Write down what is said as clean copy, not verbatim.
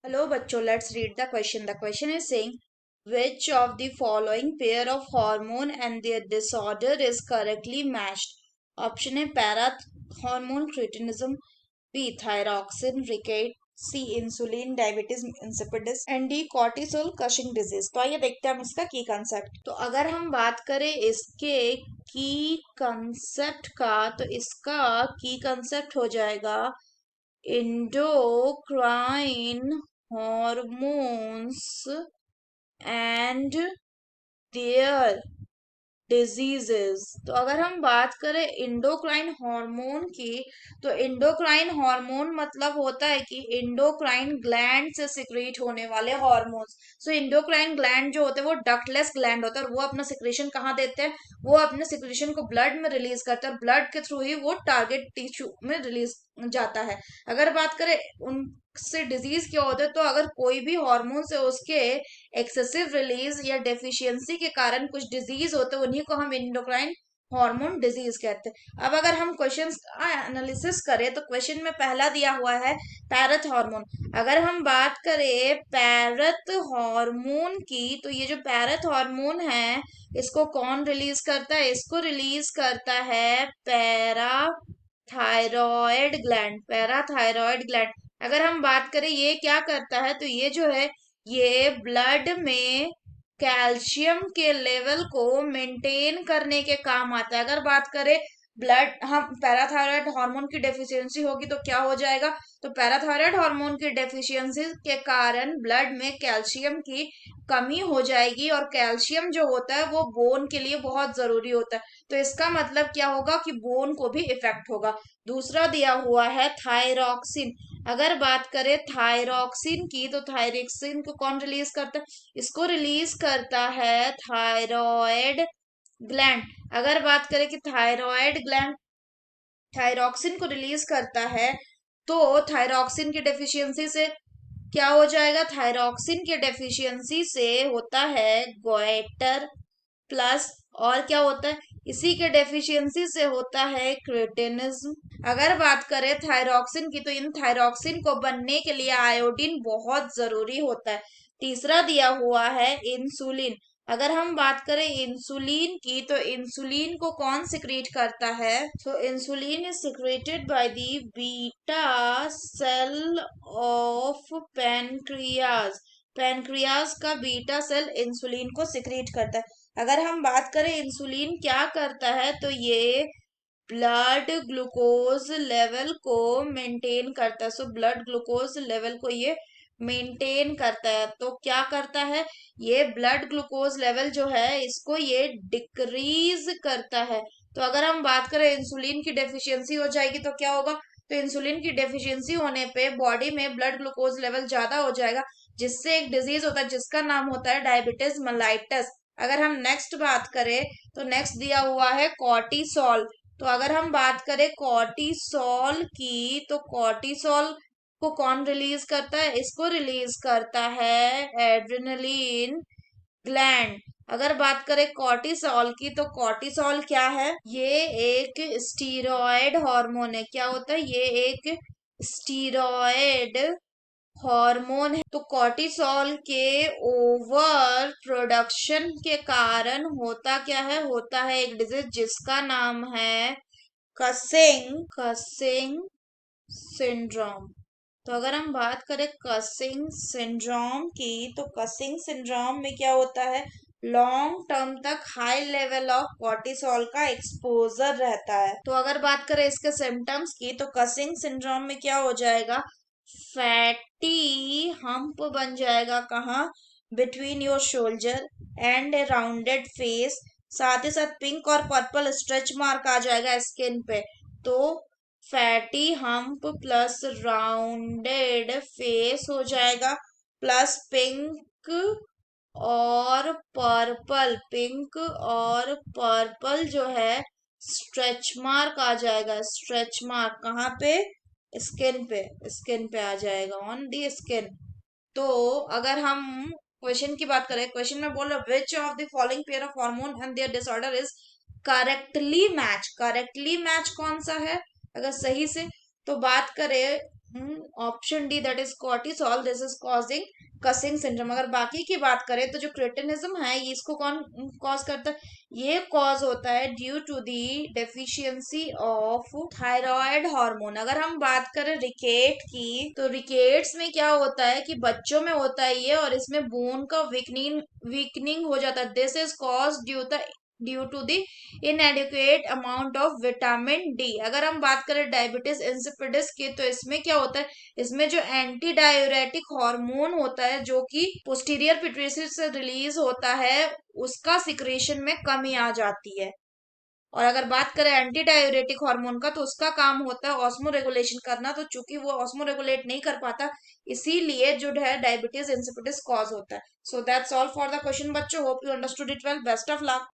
Hello बच्चों, let's read the question. The question is saying which of the following pair of hormone and their disorder is correctly matched? Option A parathormone cretinism, B thyroxine rickets, C insulin diabetes insipidus and D cortisol Cushing disease. तो आइए देखते हैं हम इसका की concept. तो अगर हम बात करें इसके की कंसेप्ट का, तो इसका की कंसेप्ट हो जाएगा endocrine hormones and their diseases. तो अगर हम बात करें इंडोक्राइन हार्मोन की, तो इंडोक्राइन हार्मोन मतलब होता है कि इंडोक्राइन ग्लैंड से सिक्रीट होने वाले हार्मोन्स। सो इंडोक्राइन ग्लैंड जो होते हैं वो डक्टलेस ग्लैंड होता है और वो अपना सिक्रीशन कहाँ देते हैं? वो अपने सिक्रीशन को ब्लड में रिलीज करते हैं और ब्लड के थ्रू ही वो टारगेट टिश्यू में रिलीज जाता है। अगर बात करें उनसे डिजीज क्या होता है, तो अगर कोई भी हार्मोन से उसके एक्सेसिव रिलीज या डेफिशिएंसी के कारण कुछ डिजीज होते हैं, उन्हीं को हम इंडोक्राइन हार्मोन डिजीज कहते हैं। अब अगर हम क्वेश्चन का एनालिसिस करें, तो क्वेश्चन में पहला दिया हुआ है पैरथ हार्मोन। अगर हम बात करें पैरथ हार्मोन की, तो ये जो पैरथ हार्मोन है इसको कौन रिलीज करता है? इसको रिलीज करता है पैराथायरॉयड ग्लैंड। अगर हम बात करें ये क्या करता है, तो ये जो है ये ब्लड में कैल्शियम के लेवल को मेंटेन करने के काम आता है। अगर बात करें ब्लड हम पैराथायराइड हार्मोन की डेफिशिएंसी होगी तो क्या हो जाएगा? तो पैराथायराइड हार्मोन की डेफिशिएंसी के कारण ब्लड में कैल्शियम की कमी हो जाएगी और कैल्शियम जो होता है वो बोन के लिए बहुत जरूरी होता है। तो इसका मतलब क्या होगा कि बोन को भी इफेक्ट होगा। दूसरा दिया हुआ है थायरॉक्सिन। अगर बात करें थायरॉक्सिन की, तो थायरॉक्सिन को कौन रिलीज करता है? इसको रिलीज करता है थायरॉयड ग्लैंड। अगर बात करें कि थायरॉयड ग्लैंड थायरॉक्सिन को रिलीज करता है, तो थायरॉक्सिन की डेफिशिएंसी से क्या हो जाएगा? थायरॉक्सिन के डेफिशिएंसी से होता है गोइटर प्लस, और क्या होता है? इसी के डेफिशिएंसी से होता है क्रेटिनिज्म। अगर बात करें थायरॉक्सिन की, तो इन थायरॉक्सिन को बनने के लिए आयोडीन बहुत जरूरी होता है। तीसरा दिया हुआ है इंसुलिन। अगर हम बात करें इंसुलिन की, तो इंसुलिन को कौन सिक्रीट करता है? तो insulin is secreted by the beta cell of pancreas. Pancreas का बीटा सेल इंसुलिन को सिक्रीट करता है। अगर हम बात करें इंसुलिन क्या करता है, तो ये ब्लड ग्लूकोज लेवल को मेंटेन करता है। सो ब्लड ग्लूकोज लेवल को ये मेंटेन करता है। तो क्या करता है? ये ब्लड ग्लूकोज लेवल जो है इसको ये डिक्रीज करता है। तो अगर हम बात करें इंसुलिन की डेफिशिएंसी हो जाएगी तो क्या होगा? तो इंसुलिन की डेफिशिएंसी होने पे बॉडी में ब्लड ग्लूकोज लेवल ज्यादा हो जाएगा, जिससे एक डिजीज होता है जिसका नाम होता है डायबिटीज मेलाइटस। अगर हम नेक्स्ट बात करें, तो नेक्स्ट दिया हुआ है कॉर्टिसोल। तो अगर हम बात करें कॉर्टिसोल की, तो कॉर्टिसोल को कौन रिलीज करता है? इसको रिलीज करता है एड्रेनलिन ग्लैंड। अगर बात करें कॉर्टिसोल की, तो कॉर्टिसोल क्या है? ये एक स्टीरॉयड हार्मोन है। क्या होता है? ये एक स्टीरॉयड हार्मोन है। तो कॉर्टिसोल के ओवर प्रोडक्शन के कारण होता क्या है? होता है एक डिजीज जिसका नाम है कसिंग सिंड्रोम। तो अगर हम बात करें कसिंग सिंड्रोम की, तो कसिंग सिंड्रोम में क्या होता है? लॉन्ग टर्म तक हाई लेवल ऑफ कॉर्टिसोल का एक्सपोजर रहता है। तो अगर बात करें इसके सिम्टम्स की, तो कसिंग सिंड्रोम में क्या हो जाएगा? फैटी हम्प बन जाएगा। कहाँ? Between your shoulder and A rounded face. साथ ही साथ पिंक और पर्पल स्ट्रेच मार्क आ जाएगा स्किन पे। तो fatty hump plus rounded face हो जाएगा, प्लस पिंक और पर्पल जो है स्ट्रेच मार्क आ जाएगा। स्ट्रेच मार्क कहाँ पे? स्किन पे आ जाएगा, ऑन दी स्किन। तो अगर हम क्वेश्चन की बात करें, क्वेश्चन में बोल रहा which of the following pair of hormone and their disorder is correctly match. Correctly match कौन सा है? अगर सही से तो बात करें option D that is cortisol, this is causing Cushing syndrome. अगर बाकी की बात करें तो जो क्रेटिनिज्म है ये इसको कौन कॉज करता है? ये कॉज होता है due to the deficiency of thyroid hormone. अगर हम बात करें रिकेट की, तो रिकेट्स में क्या होता है कि बच्चों में होता है ये, और इसमें बोन का वीकनिंग हो जाता है। This is cause due to the inadequate amount of vitamin D. अगर हम बात करें डायबिटीज इंसिपिडिस की, तो इसमें क्या होता है, इसमें जो एंटी डायूरेटिक हार्मोन होता है जो कि पोस्टीरियर पिट्यूटरी से रिलीज होता है, उसका सिक्रेशन में कमी आ जाती है। और अगर बात करें एंटी डायूरेटिक हार्मोन का, तो उसका काम होता है ऑस्मो रेगुलेशन करना। तो चूंकि वो ऑस्मो रेगुलेट नहीं कर पाता, इसीलिए जो है डायबिटीज इंसिपिडिस कॉज होता है। So that's all for the question बच्चों, hope you understood it well, best of luck.